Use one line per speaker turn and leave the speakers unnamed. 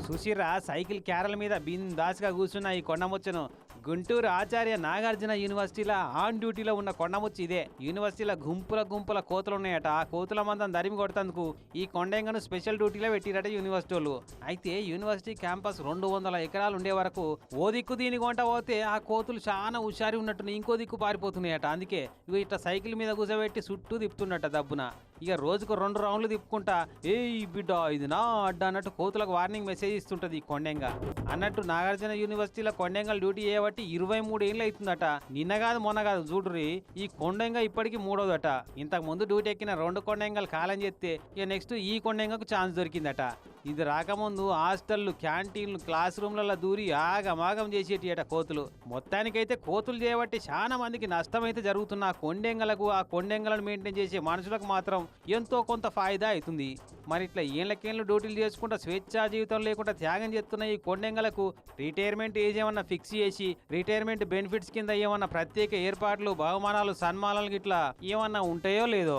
సుశీరా cycle carol మీద బిందాస్గా కూర్చున్న ఈ కొండముచ్చను గుంటూరు ఆచార్య నాగార్జున యూనివర్సిటీలో ఆన్ డ్యూటీలో ఉన్న కొండముచ్చి ఇదే. యూనివర్సిటీలో గుంపుల కోతులు ఉన్నాయట. ఆ కోతుల మందం దరిమి కొడతందుకు ఈ కొండెంగను స్పెషల్ డ్యూటీలో పెట్టిరట యూనివర్సిటీ వాళ్ళు. అయితే యూనివర్సిటీ క్యాంపస్ 200 ఎకరాలు ఉండే వరకు ఓ దిక్కు దీని కొంట పోతే ఆ కోతులు చాలా హుషారి ఉన్నట్టు ఇంకో దిక్కు పారిపోతున్నాయట. అందుకే ఇవి ఇట్లా సైకిల్ మీద కూర్చోబెట్టి చుట్టూ తిప్పుతున్నట్ట దబ్బున. ఇక రోజుకు 2 రౌండ్లు తిప్పుకుంటా ఏయ్ బిడ్డ ఇది నా అడ్డ అన్నట్టు కోతులకు వార్నింగ్ మెసేజ్ ఇస్తుంటది ఈ కొండెంగ. అన్నట్టు నాగార్జున యూనివర్సిటీలో కొండెంగలు డ్యూటీ చేయబట్టి 23 ఏళ్ళు అవుతుందట. నిన్న కాదు మొన్న కాదు చూడుర్రి, ఈ కొండెంగ ఇప్పటికి 3వదట. ఇంతకు ముందు డ్యూటీ ఎక్కిన 2 కొండెంగలు కాలం చేస్తే ఇక నెక్స్ట్ ఈ కొండెంగకు ఛాన్స్ దొరికిందట. ఇది రాకముందు హాస్టళ్లు, క్యాంటీన్లు, క్లాస్ రూమ్లలో దూరి ఆగమాగం చేసేటియట కోతులు. మొత్తానికైతే కోతులు చేయబట్టి చాలా మందికి నష్టమైతే జరుగుతున్న ఆ కొండెంగలకు, ఆ కొండెంగలను మెయింటైన్ చేసే మనుషులకు మాత్రం ఎంతో కొంత ఫాయిదా అవుతుంది. మరి ఇట్లా ఏళ్ళకేళ్ళు డ్యూటీలు చేసుకుంటా స్వేచ్ఛా జీవితం లేకుండా త్యాగం చేస్తున్న ఈ కొండెంగలకు రిటైర్మెంట్ ఏజ్ ఏమన్నా ఫిక్స్ చేసి రిటైర్మెంట్ బెనిఫిట్స్ కింద ఏమన్నా ప్రత్యేక ఏర్పాట్లు, బహుమానాలు, సన్మానాలు గిట్లా ఏమన్నా ఉంటాయో లేదో.